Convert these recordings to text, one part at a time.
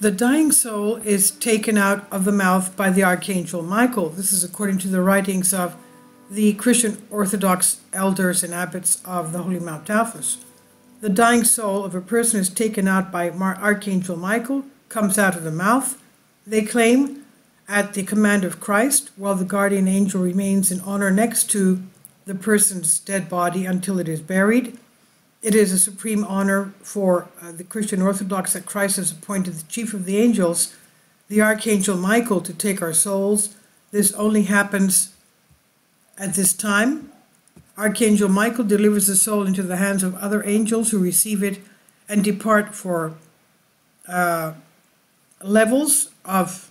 The dying soul is taken out of the mouth by the Archangel Michael. This is according to the writings of the Christian Orthodox elders and abbots of the Holy Mount Athos. The dying soul of a person is taken out by Archangel Michael, comes out of the mouth, they claim, at the command of Christ, while the guardian angel remains in honor next to the person's dead body until it is buried. It is a supreme honor for the Christian Orthodox that Christ has appointed the chief of the angels, the Archangel Michael, to take our souls. This only happens at this time. Archangel Michael delivers the soul into the hands of other angels who receive it and depart for levels of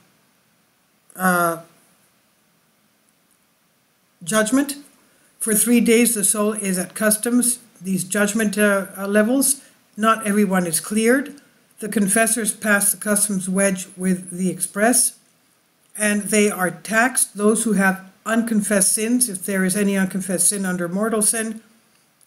judgment. For 3 days the soul is at customs, these judgment levels. Not everyone is cleared. The confessors pass the customs wedge with the express, and they are taxed. Those who have unconfessed sins, if there is any unconfessed sin under mortal sin,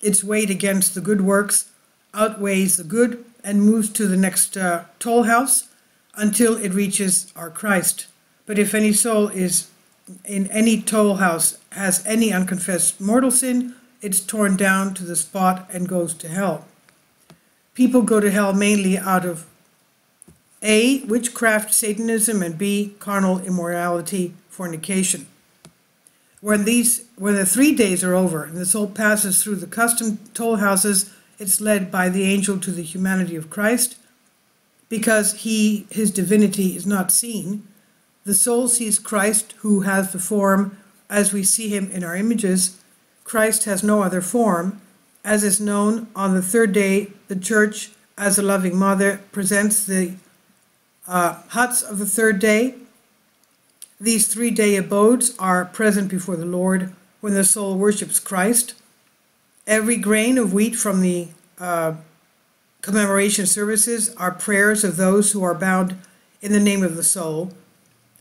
its weight against the good works outweighs the good and moves to the next toll house until it reaches our Christ. But if any soul is in any toll house has any unconfessed mortal sin, it's torn down to the spot and goes to hell. People go to hell mainly out of A, witchcraft, Satanism, and B, carnal immorality, fornication. When the 3 days are over and the soul passes through the custom toll houses, it's led by the angel to the humanity of Christ. Because his divinity is not seen, the soul sees Christ, who has the form as we see him in our images. Christ has no other form. As is known, on the third day, the Church, as a loving mother, presents the huts of the third day. These 3-day abodes are present before the Lord when the soul worships Christ. Every grain of wheat from the commemoration services are prayers of those who are bound in the name of the soul.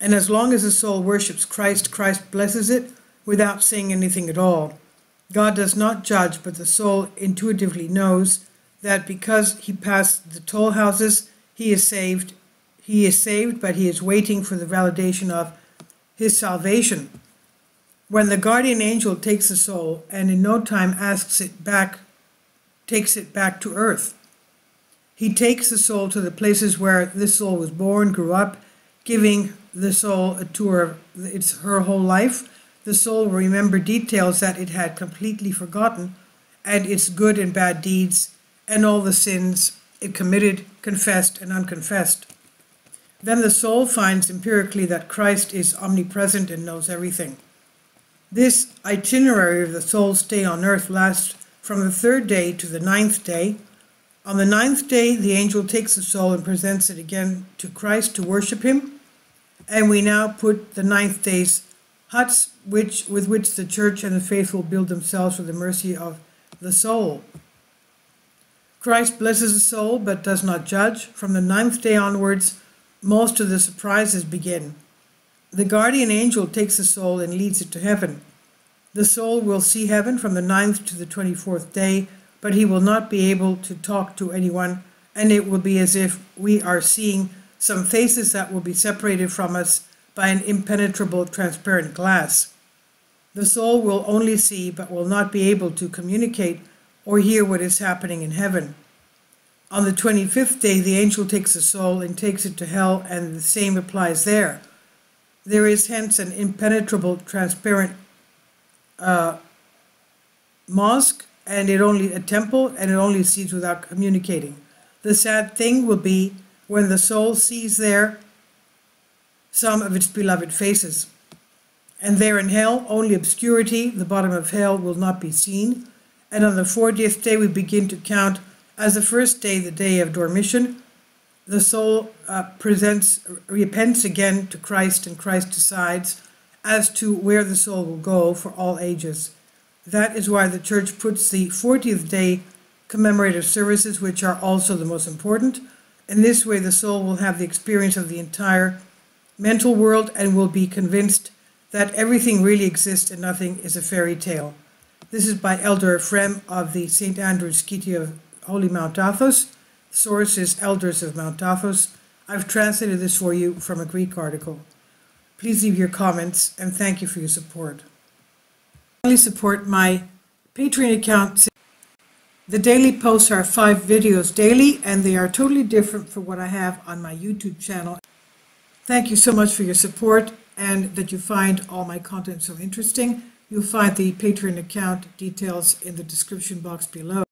And as long as the soul worships Christ, Christ blesses it without saying anything at all. God does not judge, but the soul intuitively knows that because he passed the toll houses, he is saved. He is saved, but he is waiting for the validation of his salvation. When the guardian angel takes the soul and in no time takes it back to earth, he takes the soul to the places where this soul was born, grew up, giving the soul a tour of her whole life. The soul will remember details that it had completely forgotten, and its good and bad deeds, and all the sins it committed, confessed and unconfessed. Then the soul finds empirically that Christ is omnipresent and knows everything. This itinerary of the soul's stay on earth lasts from the 3rd day to the 9th day. On the 9th day, the angel takes the soul and presents it again to Christ to worship him. And we now put the 9th day's huts with which the Church and the faithful build themselves for the mercy of the soul. Christ blesses the soul but does not judge. From the 9th day onwards, most of the surprises begin. The guardian angel takes the soul and leads it to heaven. The soul will see heaven from the 9th to the 24th day, but he will not be able to talk to anyone, and it will be as if we are seeing some faces that will be separated from us by an impenetrable transparent glass. The soul will only see but will not be able to communicate or hear what is happening in heaven. On the 25th day, the angel takes the soul and takes it to hell, and the same applies there. There is hence an impenetrable transparent mosque, and a temple, and it only sees without communicating. The sad thing will be when the soul sees there some of its beloved faces. And there in hell, only obscurity, the bottom of hell, will not be seen. And on the 40th day, we begin to count as the first day, the day of dormition. The soul repents again to Christ, and Christ decides as to where the soul will go for all ages. That is why the Church puts the 40th day commemorative services, which are also the most important. In this way, the soul will have the experience of the entire mental world and will be convinced that everything really exists and nothing is a fairy tale. This is by Elder Ephraim of the St. Andrew's Skiti of Holy Mount Athos. The source is Elders of Mount Athos. I've translated this for you from a Greek article. Please leave your comments, and thank you for your support. Finally, support my Patreon account. The daily posts are 5 videos daily, and they are totally different from what I have on my YouTube channel. Thank you so much for your support, and that you find all my content so interesting. You'll find the Patreon account details in the description box below.